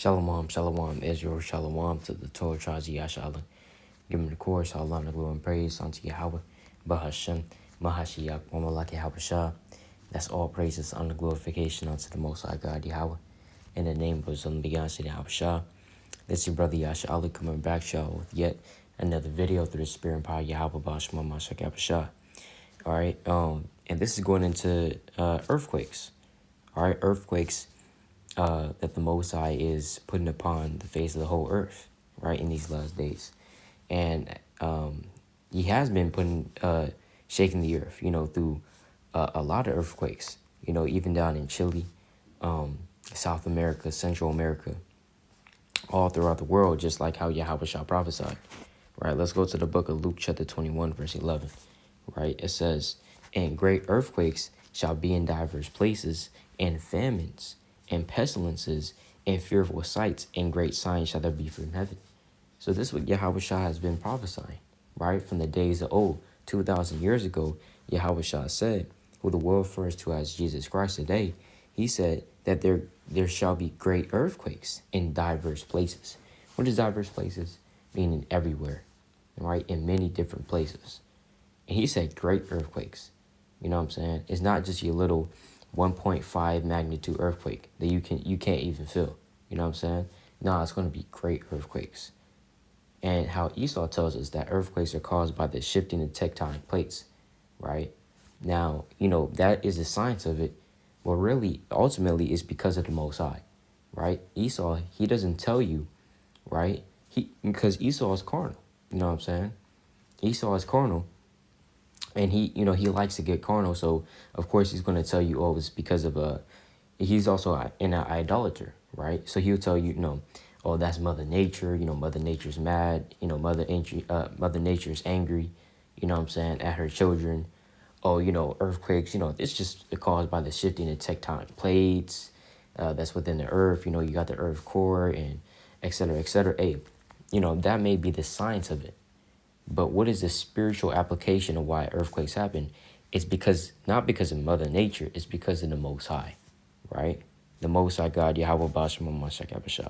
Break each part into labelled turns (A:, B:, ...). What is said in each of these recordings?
A: Shalom, shalom, Israel, shalom to the Torah tribes of Yashala. Give him the chorus, all honor, glory, and praise unto Yahawah, BAHASHAM, Mahashiach, Wamalak Yahawashi. That's all praises, honor, glorification unto the Most High God, Yahawah. In the name of His only begotten Son, Yahawashi. This is your brother Yashala coming back, y'all, with yet another video through the Spirit and power of Yahawah, BAHASHAM, Mahashiach, Yahawashi. All right, and this is going into earthquakes. All right, earthquakes that the Most High is putting upon the face of the whole earth, right, in these last days. And he has been shaking the earth, through a lot of earthquakes, even down in Chile, South America, Central America, all throughout the world, just like how Yahawah prophesied. Right, let's go to the book of Luke chapter 21, verse 11. Right, it says, "And great earthquakes shall be in divers places, and famines, and pestilences, and fearful sights, and great signs shall there be from heaven." So this is what Yahawah has been prophesying, right? From the days of old, 2,000 years ago, Yahawah said, who the world refers to as Jesus Christ today, he said that there shall be great earthquakes in diverse places. What is diverse places? Meaning everywhere, right? In many different places. And he said great earthquakes. You know what I'm saying? It's not just your little 1.5 magnitude earthquake that you can't even feel. You know what I'm saying? No, it's going to be great earthquakes. And how Esau tells us that earthquakes are caused by the shifting of tectonic plates, right? Now, that is the science of it. Well, really, ultimately, it's because of the Most High, right? Esau, he doesn't tell you, right? Because Esau is carnal. You know what I'm saying? Esau is carnal. And he likes to get carnal. So, of course, he's going to tell you, oh, it's because of he's also an idolater, right? So he'll tell you, oh, that's Mother Nature. Mother Nature's mad. Mother Nature's angry, you know what I'm saying, at her children. Oh, earthquakes, it's just caused by the shifting of tectonic plates that's within the earth. You got the earth core and et cetera, et cetera. Hey, that may be the science of it. But what is the spiritual application of why earthquakes happen? It's not because of Mother Nature, it's because of the Most High, right? The Most High God, Yahawah, BAHASHAM, Mahashiach, Yahawashi,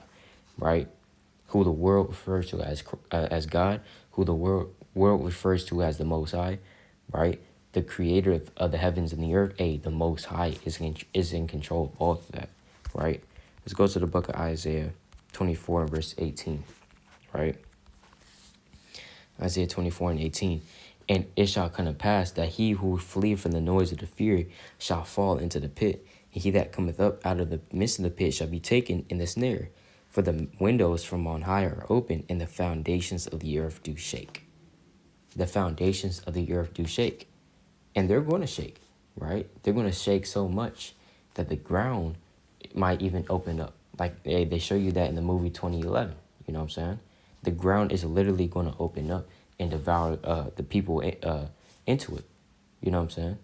A: right? Who the world refers to as God, who the world refers to as the Most High, right? The creator of the heavens and the earth. The Most High is in control of all of that, right? Let's go to the book of Isaiah 24, verse 18, right? Isaiah 24 and 18. "And it shall come to pass that he who flee from the noise of the fury shall fall into the pit, and he that cometh up out of the midst of the pit shall be taken in the snare. For the windows from on high are open, and the foundations of the earth do shake." The foundations of the earth do shake. And they're going to shake, right? They're going to shake so much that the ground might even open up. Like they show you that in the movie 2011. You know what I'm saying? The ground is literally going to open up and devour the people into it. You know what I'm saying?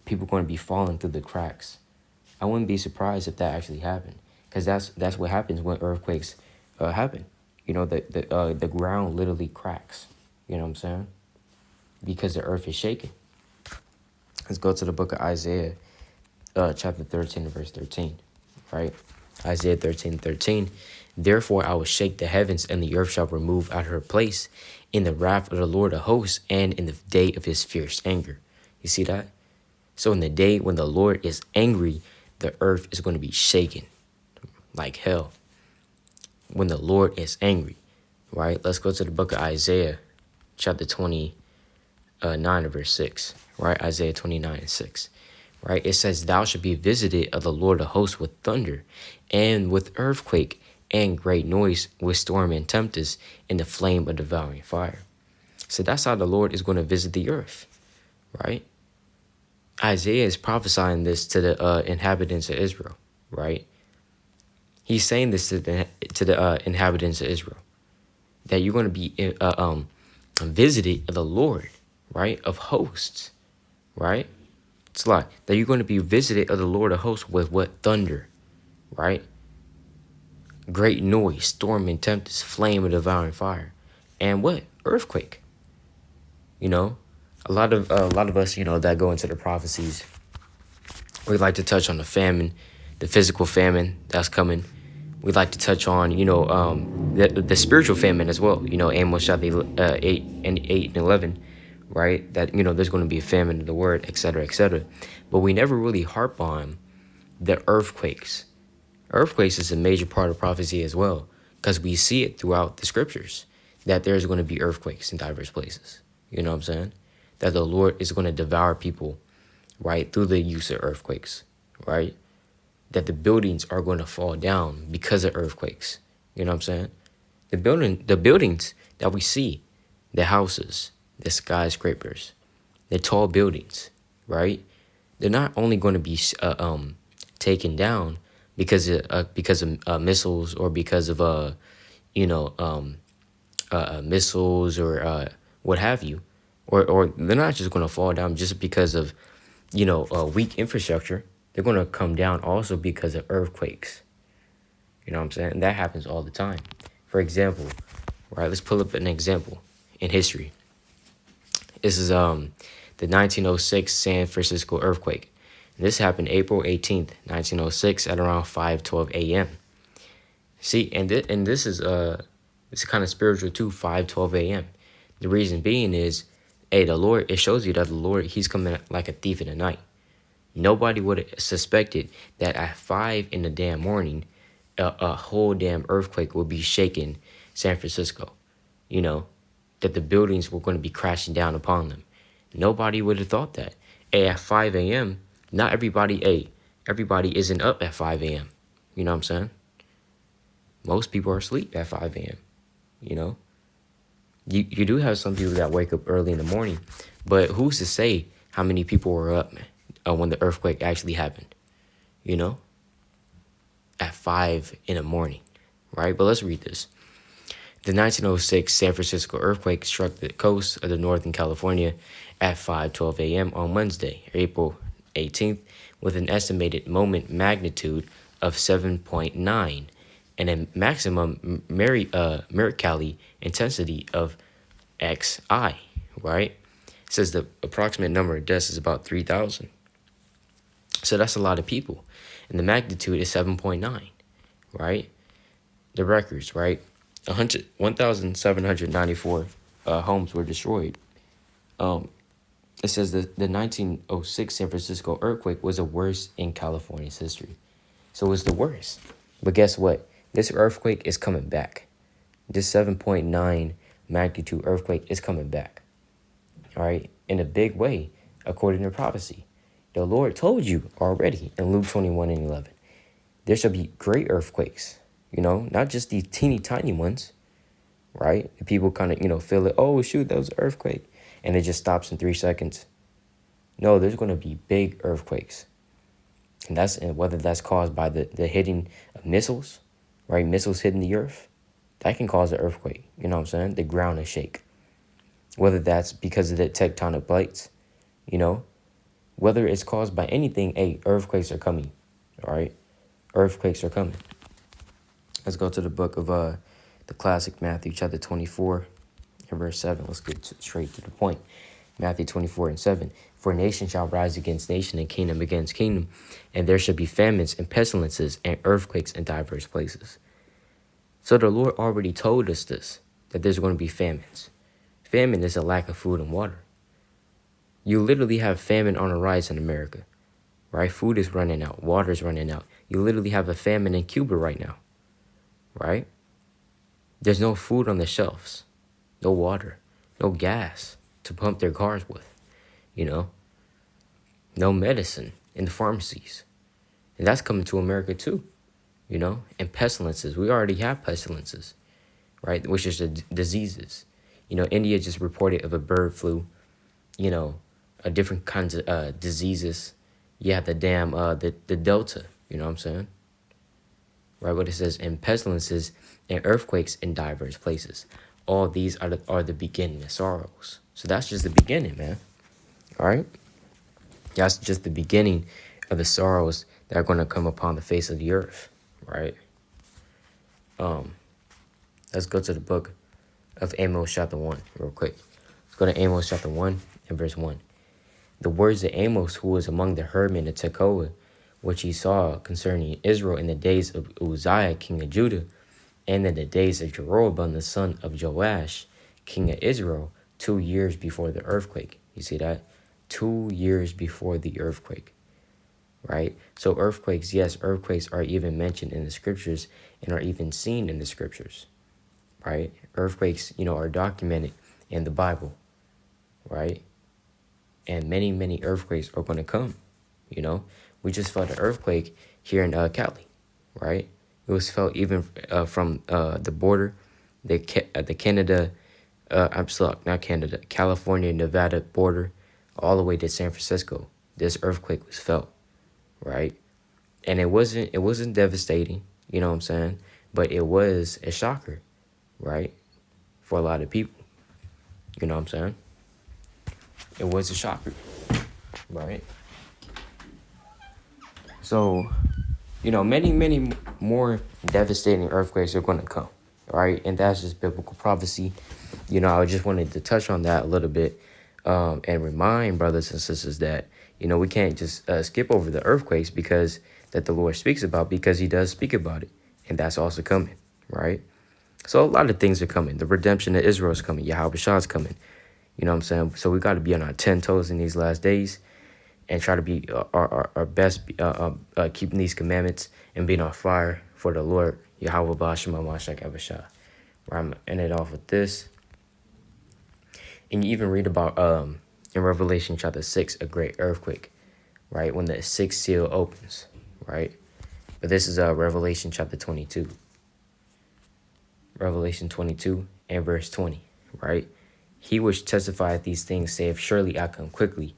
A: People are going to be falling through the cracks. I wouldn't be surprised if that actually happened, because that's what happens when earthquakes happen. The ground literally cracks. You know what I'm saying? Because the earth is shaking. Let's go to the book of Isaiah, chapter 13, verse 13, right? Isaiah 13:13. "Therefore I will shake the heavens, and the earth shall remove out of her place in the wrath of the Lord of hosts, and in the day of his fierce anger." You see that? So in the day when the Lord is angry, the earth is going to be shaken like hell. When the Lord is angry, right? Let's go to the book of Isaiah, chapter 29, verse 6, right? Isaiah 29:6. Right, it says, "Thou shalt be visited of the Lord of hosts with thunder, and with earthquake, and great noise, with storm and tempest, and the flame of devouring fire." So that's how the Lord is going to visit the earth, right? Isaiah is prophesying this to the inhabitants of Israel, right? He's saying this to the inhabitants of Israel, that you're going to be visited of the Lord, right, of hosts, right? It's like that you're going to be visited of the Lord of hosts with what? Thunder, right? Great noise, storm and tempest, flame and devouring fire, and what? Earthquake. A lot of us, that go into the prophecies, we like to touch on the famine, the physical famine that's coming, we'd like to touch on, the spiritual famine as well. Amos chapter 8 and 11, right? That, there's going to be a famine of the word, etc., etc. But we never really harp on the earthquakes. Earthquakes is a major part of prophecy as well, because we see it throughout the scriptures that there's going to be earthquakes in diverse places. You know what I'm saying? That the Lord is going to devour people, right, through the use of earthquakes, right? That the buildings are going to fall down because of earthquakes. You know what I'm saying? The buildings that we see, the houses, the skyscrapers, the tall buildings, right? They're not only going to be taken down because of missiles, or because of missiles, or what have you, or they're not just going to fall down just because of weak infrastructure. They're going to come down also because of earthquakes. You know what I'm saying? And that happens all the time. For example, right? Let's pull up an example in history. This is the 1906 San Francisco earthquake. And this happened April 18th, 1906 at around 5:12 a.m. See, and this is it's kind of spiritual too, 5:12 a.m. The reason being is, hey, the Lord, it shows you that the Lord, he's coming like a thief in the night. Nobody would have suspected that at 5 in the damn morning, a whole damn earthquake would be shaking San Francisco. That the buildings were going to be crashing down upon them. Nobody would have thought that. Hey, at 5 a.m., not everybody isn't up at 5 a.m. You know what I'm saying? Most people are asleep at 5 a.m. You do have some people that wake up early in the morning, but who's to say how many people were up when the earthquake actually happened? At 5 in the morning, right? But let's read this. The 1906 San Francisco earthquake struck the coast of the Northern California at 5:12 a.m. on Wednesday, April 18th, with an estimated moment magnitude of 7.9 and a maximum Mercalli intensity of XI, right? It says the approximate number of deaths is about 3,000. So that's a lot of people. And the magnitude is 7.9, right? The records, right? 1,794 homes were destroyed. It says that the 1906 San Francisco earthquake was the worst in California's history. So it's the worst. But guess what? This earthquake is coming back. This 7.9 magnitude earthquake is coming back. All right? In a big way, according to prophecy. The Lord told you already in Luke 21:11. There shall be great earthquakes. Not just these teeny tiny ones, right? The people kind of, feel it. Oh, shoot, that was an earthquake. And it just stops in 3 seconds. No, there's going to be big earthquakes. And whether that's caused by the hitting of missiles, right? Missiles hitting the earth, that can cause an earthquake. You know what I'm saying? The ground will shake. Whether that's because of the tectonic plates, whether it's caused by anything, hey, earthquakes are coming, all right? Earthquakes are coming. Let's go to the book of the classic Matthew chapter 24 and verse 7. Let's get straight to the point. Matthew 24:7. For nation shall rise against nation, and kingdom against kingdom, and there shall be famines and pestilences and earthquakes in diverse places. So the Lord already told us this, that there's going to be famines. Famine is a lack of food and water. You literally have famine on the rise in America, right? Food is running out. Water is running out. You literally have a famine in Cuba right now, right? There's no food on the shelves, no water, no gas to pump their cars with, no medicine in the pharmacies. And that's coming to America too, and pestilences. We already have pestilences, right? Which is the diseases. India just reported of a bird flu, different kinds of diseases. You have the Delta, you know what I'm saying? Right, what it says, in pestilences and earthquakes in diverse places. All these are the beginning of sorrows. So that's just the beginning, man. All right? That's just the beginning of the sorrows that are going to come upon the face of the earth, right? Let's go to the book of Amos chapter 1 real quick. Let's go to Amos chapter 1 and verse 1. The words of Amos, who was among the herdmen of Tekoa, which he saw concerning Israel in the days of Uzziah, king of Judah, and in the days of Jeroboam, the son of Joash, king of Israel, 2 years before the earthquake. You see that? 2 years before the earthquake, right? So earthquakes, yes, earthquakes are even mentioned in the scriptures and are even seen in the scriptures, right? Earthquakes, are documented in the Bible, right? And many, many earthquakes are going to come, We just felt an earthquake here in Cali, right? It was felt even from the border, the Canada, not Canada, California, Nevada border, all the way to San Francisco. This earthquake was felt, right? And it wasn't devastating, you know what I'm saying? But it was a shocker, right? For a lot of people, you know what I'm saying? It was a shocker, right? So, many, many more devastating earthquakes are going to come, right? And that's just biblical prophecy. I just wanted to touch on that a little bit and remind brothers and sisters that, we can't just skip over the earthquakes because that the Lord speaks about, because he does speak about it. And that's also coming, right? So a lot of things are coming. The redemption of Israel is coming. YAHAWASHI is coming. You know what I'm saying? So we got to be on our 10 toes in these last days and try to be our best, keeping these commandments and being on fire for the Lord. YAHAWAH, BAHASHAM, where I'm end it off with this. And you even read about in Revelation chapter 6, a great earthquake, right? When the sixth seal opens, right? But this is Revelation chapter 22. Revelation 22 and verse 20, right? He which testifieth these things saith, surely I come quickly.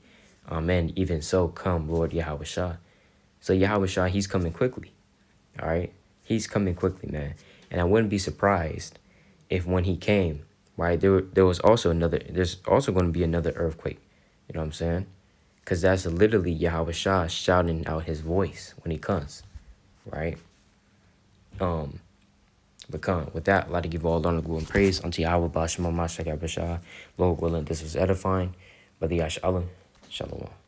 A: Amen. Even so, come, Lord YAHAWASHI. So YAHAWASHI, he's coming quickly. All right? He's coming quickly, man. And I wouldn't be surprised if when he came, right, there's also going to be another earthquake. You know what I'm saying? Because that's literally YAHAWASHI shouting out his voice when he comes, right? But come, with that, I'd like to give all honor, glory, and praise unto YAHAWAH, BAHASHAM, Lord willing, this was edifying. Brother Yash Allah, Shalom.